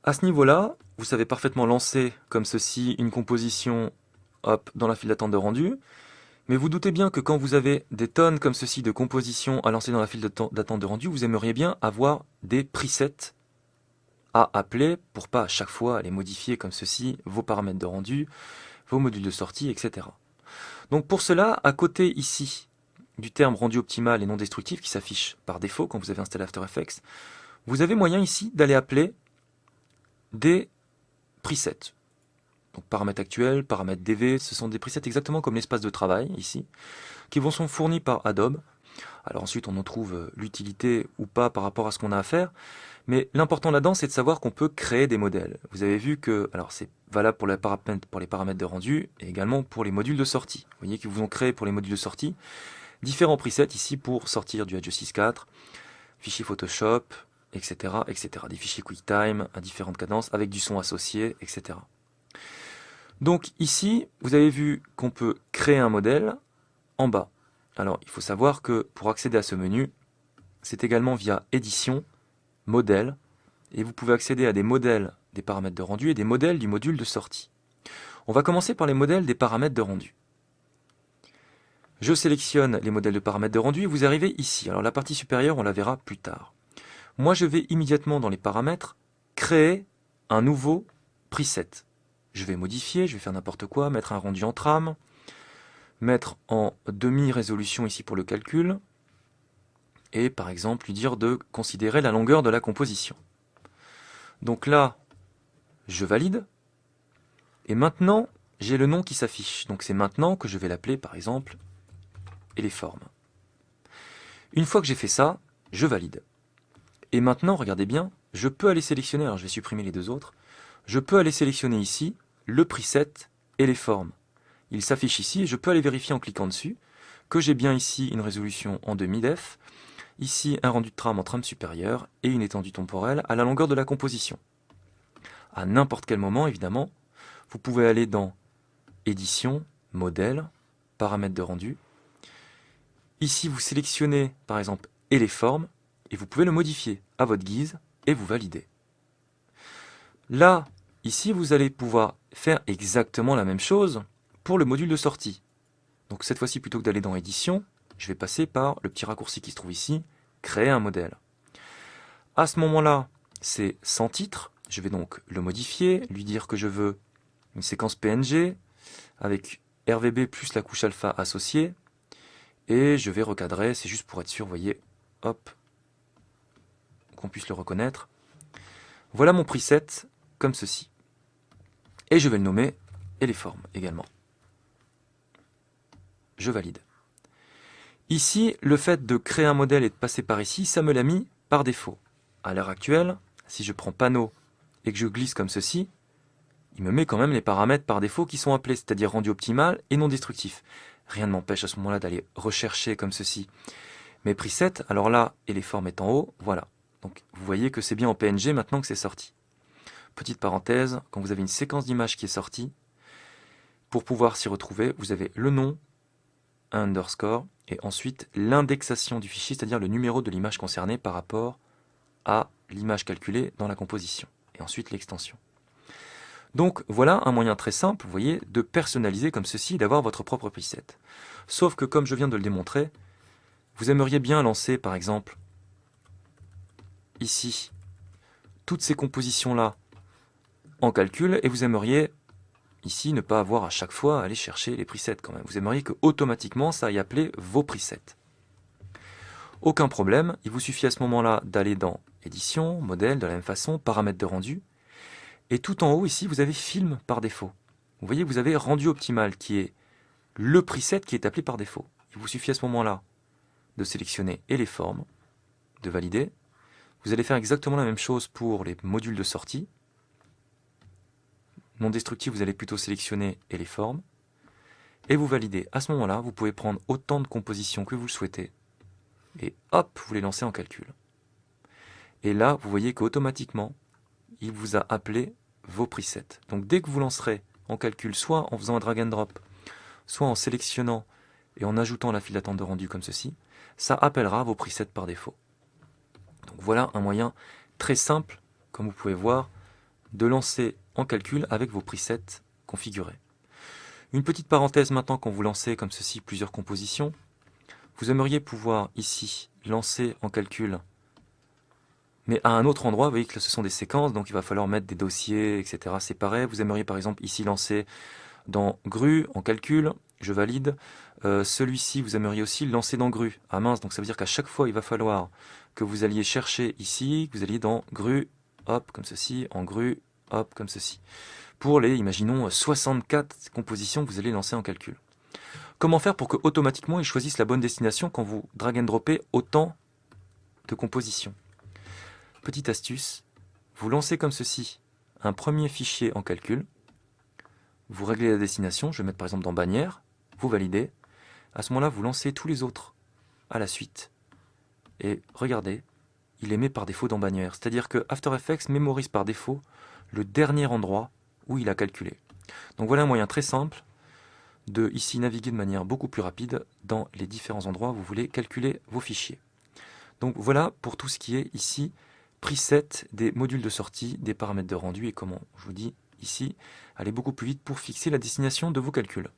À ce niveau-là, vous savez parfaitement lancer comme ceci une composition, hop, dans la file d'attente de rendu. Mais vous doutez bien que quand vous avez des tonnes comme ceci de compositions à lancer dans la file d'attente de rendu, vous aimeriez bien avoir des presets à appeler pour pas à chaque fois aller modifier comme ceci vos paramètres de rendu, vos modules de sortie, etc. Donc pour cela, à côté ici du terme rendu optimal et non destructif qui s'affiche par défaut quand vous avez installé After Effects, vous avez moyen ici d'aller appeler des presets. Donc paramètres actuels, paramètres DV, ce sont des presets exactement comme l'espace de travail ici, qui sont fournis par Adobe. Alors ensuite on en trouve l'utilité ou pas par rapport à ce qu'on a à faire, mais l'important là-dedans c'est de savoir qu'on peut créer des modèles. Vous avez vu que, alors c'est valable pour les paramètres de rendu et également pour les modules de sortie. Vous voyez qu'ils vous ont créé pour les modules de sortie différents presets ici pour sortir du Edge 6.4, fichier Photoshop, etc., etc. Des fichiers QuickTime à différentes cadences avec du son associé, etc. Donc ici, vous avez vu qu'on peut créer un modèle en bas. Alors il faut savoir que pour accéder à ce menu, c'est également via Édition, Modèle, et vous pouvez accéder à des modèles des paramètres de rendu et des modèles du module de sortie. On va commencer par les modèles des paramètres de rendu. Je sélectionne les modèles de paramètres de rendu et vous arrivez ici. Alors la partie supérieure, on la verra plus tard. Moi, je vais immédiatement dans les paramètres créer un nouveau preset. Je vais modifier, je vais faire n'importe quoi, mettre un rendu en trame, mettre en demi-résolution ici pour le calcul, et par exemple lui dire de considérer la longueur de la composition. Donc là, je valide, et maintenant, j'ai le nom qui s'affiche. Donc c'est maintenant que je vais l'appeler par exemple et les formes. Une fois que j'ai fait ça, je valide. Et maintenant, regardez bien, je peux aller sélectionner, alors je vais supprimer les deux autres, je peux aller sélectionner ici le preset et les formes. Il s'affiche ici et je peux aller vérifier en cliquant dessus que j'ai bien ici une résolution en demi-def, ici un rendu de trame en trame supérieure et une étendue temporelle à la longueur de la composition. À n'importe quel moment, évidemment, vous pouvez aller dans Édition, Modèle, Paramètres de rendu. Ici, vous sélectionnez par exemple et les formes et vous pouvez le modifier à votre guise et vous validez. Là, ici, vous allez pouvoir faire exactement la même chose pour le module de sortie. Donc cette fois-ci, plutôt que d'aller dans Édition, je vais passer par le petit raccourci qui se trouve ici, Créer un modèle. À ce moment-là, c'est sans titre. Je vais donc le modifier, lui dire que je veux une séquence PNG avec RVB plus la couche alpha associée. Et je vais recadrer, c'est juste pour être sûr, vous voyez, hop, qu'on puisse le reconnaître. Voilà mon preset comme ceci. Et je vais le nommer et les formes également. Je valide. Ici, le fait de créer un modèle et de passer par ici, ça me l'a mis par défaut. À l'heure actuelle, si je prends panneau et que je glisse comme ceci, il me met quand même les paramètres par défaut qui sont appelés, c'est-à-dire rendu optimal et non destructif. Rien ne m'empêche à ce moment-là d'aller rechercher comme ceci mes presets. Alors là, et les formes est en haut, voilà. Donc vous voyez que c'est bien en PNG maintenant que c'est sorti. Petite parenthèse, quand vous avez une séquence d'images qui est sortie, pour pouvoir s'y retrouver, vous avez le nom, un underscore, et ensuite l'indexation du fichier, c'est-à-dire le numéro de l'image concernée par rapport à l'image calculée dans la composition, et ensuite l'extension. Donc voilà un moyen très simple, vous voyez, de personnaliser comme ceci, d'avoir votre propre preset. Sauf que comme je viens de le démontrer, vous aimeriez bien lancer par exemple ici toutes ces compositions-là en calcul et vous aimeriez ici ne pas avoir à chaque fois à aller chercher les presets quand même. Vous aimeriez que automatiquement ça aille appeler vos presets. Aucun problème, il vous suffit à ce moment-là d'aller dans Édition, Modèle, de la même façon, Paramètres de rendu. Et tout en haut ici, vous avez Film par défaut. Vous voyez, vous avez Rendu optimal qui est le preset qui est appelé par défaut. Il vous suffit à ce moment-là de sélectionner et les formes, de valider. Vous allez faire exactement la même chose pour les modules de sortie. Non destructif, vous allez plutôt sélectionner et les formes. Et vous validez. À ce moment-là, vous pouvez prendre autant de compositions que vous le souhaitez. Et hop, vous les lancez en calcul. Et là, vous voyez qu'automatiquement, il vous a appelé vos presets. Donc dès que vous lancerez en calcul, soit en faisant un drag and drop, soit en sélectionnant et en ajoutant la file d'attente de rendu comme ceci, ça appellera vos presets par défaut. Donc voilà un moyen très simple, comme vous pouvez voir, de lancer en calcul avec vos presets configurés. Une petite parenthèse maintenant, quand vous lancez comme ceci plusieurs compositions, vous aimeriez pouvoir ici lancer en calcul, mais à un autre endroit. Vous voyez que là, ce sont des séquences, donc il va falloir mettre des dossiers, etc. séparés. Vous aimeriez par exemple ici lancer dans GRU en calcul, je valide. Celui-ci, vous aimeriez aussi le lancer dans GRU. Ah mince, donc ça veut dire qu'à chaque fois, il va falloir que vous alliez chercher ici, que vous alliez dans GRU, hop, comme ceci, en GRU, hop, comme ceci. Pour les, imaginons, 64 compositions que vous allez lancer en calcul. Comment faire pour que automatiquement il choisisse la bonne destination quand vous drag and droppez autant de compositions? Petite astuce, vous lancez comme ceci un premier fichier en calcul, vous réglez la destination, je vais mettre par exemple dans bannière, vous validez, à ce moment-là vous lancez tous les autres à la suite. Et regardez, il les met par défaut dans bannière, c'est-à-dire que After Effects mémorise par défaut le dernier endroit où il a calculé. Donc voilà un moyen très simple de ici naviguer de manière beaucoup plus rapide dans les différents endroits où vous voulez calculer vos fichiers. Donc voilà pour tout ce qui est ici preset des modules de sortie, des paramètres de rendu et comment, je vous dis ici, aller beaucoup plus vite pour fixer la destination de vos calculs.